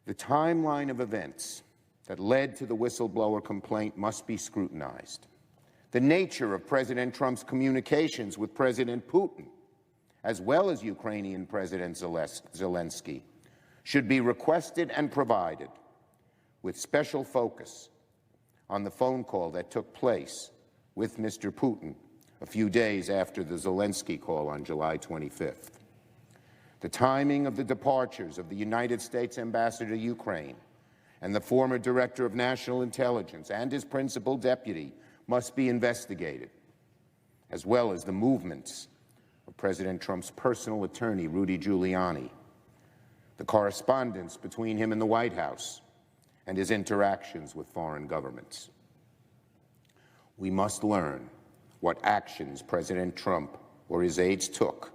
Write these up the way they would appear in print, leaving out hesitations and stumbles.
The timeline of events that led to the whistleblower complaint must be scrutinized. The nature of President Trump's communications with President Putin, as well as Ukrainian President Zelensky, should be requested and provided, with special focus on the phone call that took place with Mr. Putin a few days after the Zelensky call on July 25th. The timing of the departures of the United States ambassador to Ukraine and the former director of national intelligence and his principal deputy must be investigated, as well as the movements of President Trump's personal attorney, Rudy Giuliani, the correspondence between him and the White House, and his interactions with foreign governments. We must learn what actions President Trump or his aides took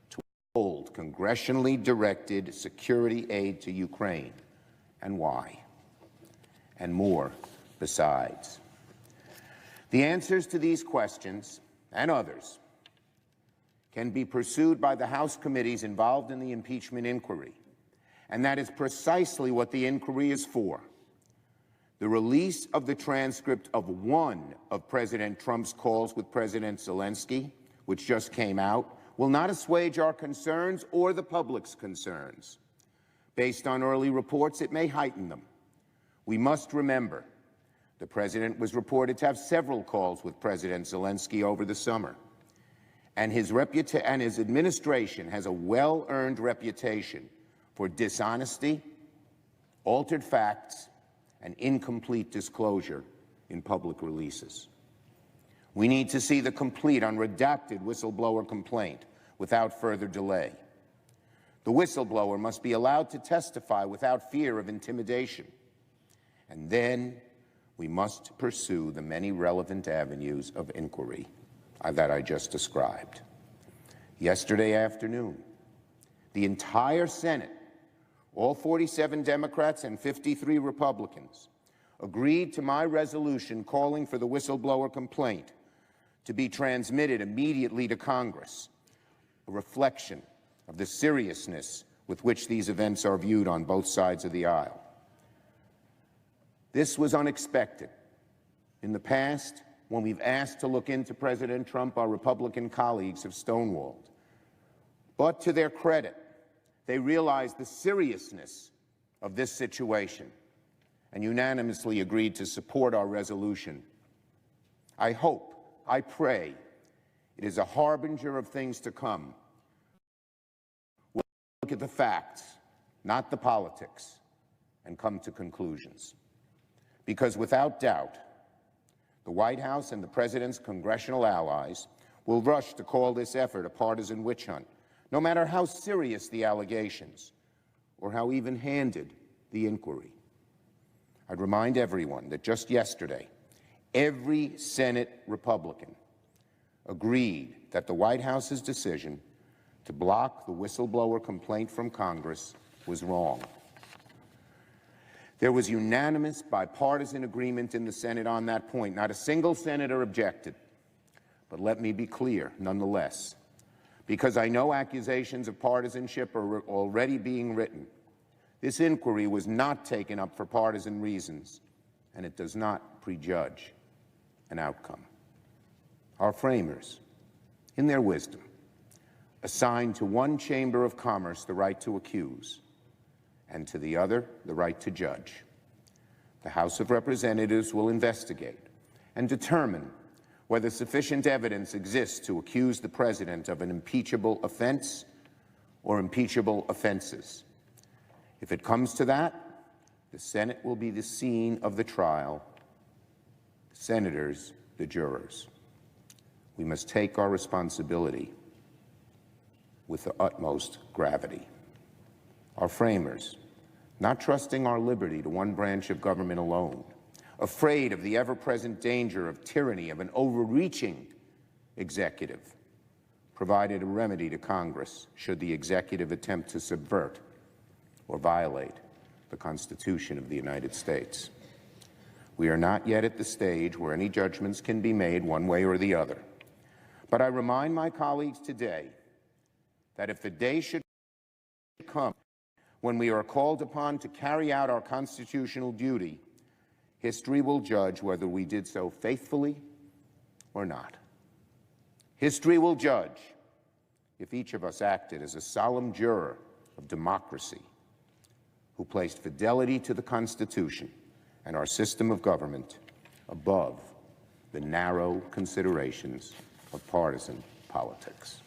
to hold congressionally directed security aid to Ukraine, and why, and more besides. The answers to these questions and others can be pursued by the House committees involved in the impeachment inquiry, and that is precisely what the inquiry is for. The release of the transcript of one of President Trump's calls with President Zelensky, which just came out, will not assuage our concerns or the public's concerns. Based on early reports, it may heighten them. We must remember the president was reported to have several calls with President Zelensky over the summer, and his administration has a well-earned reputation for dishonesty, altered facts, and incomplete disclosure in public releases. We need to see the complete, unredacted whistleblower complaint without further delay. The whistleblower must be allowed to testify without fear of intimidation. And then we must pursue the many relevant avenues of inquiry that I just described. Yesterday afternoon, the entire Senate, all 47 Democrats and 53 Republicans, agreed to my resolution calling for the whistleblower complaint to be transmitted immediately to Congress, a reflection of the seriousness with which these events are viewed on both sides of the aisle. This was unexpected. In the past, when we've asked to look into President Trump, our Republican colleagues have stonewalled. But to their credit, they realized the seriousness of this situation and unanimously agreed to support our resolution. I hope, I pray, it is a harbinger of things to come. We'll look at the facts, not the politics, and come to conclusions. Because without doubt, the White House and the President's congressional allies will rush to call this effort a partisan witch hunt, no matter how serious the allegations or how even-handed the inquiry. I'd remind everyone that just yesterday, every Senate Republican agreed that the White House's decision to block the whistleblower complaint from Congress was wrong. There was unanimous bipartisan agreement in the Senate on that point. Not a single senator objected. But let me be clear, nonetheless, because I know accusations of partisanship are already being written. This inquiry was not taken up for partisan reasons, and it does not prejudge an outcome. Our framers, in their wisdom, assigned to one chamber of commerce the right to accuse, and to the other the right to judge. The House of Representatives will investigate and determine whether sufficient evidence exists to accuse the President of an impeachable offense or impeachable offenses. If it comes to that, the Senate will be the scene of the trial, the senators the jurors. We must take our responsibility with the utmost gravity. Our framers, not trusting our liberty to one branch of government alone, afraid of the ever-present danger of tyranny of an overreaching executive, provided a remedy to Congress should the executive attempt to subvert or violate the Constitution of the United States. We are not yet at the stage where any judgments can be made one way or the other. But I remind my colleagues today that if the day should come when we are called upon to carry out our constitutional duty, history will judge whether we did so faithfully or not. History will judge if each of us acted as a solemn juror of democracy who placed fidelity to the Constitution and our system of government above the narrow considerations of partisan politics.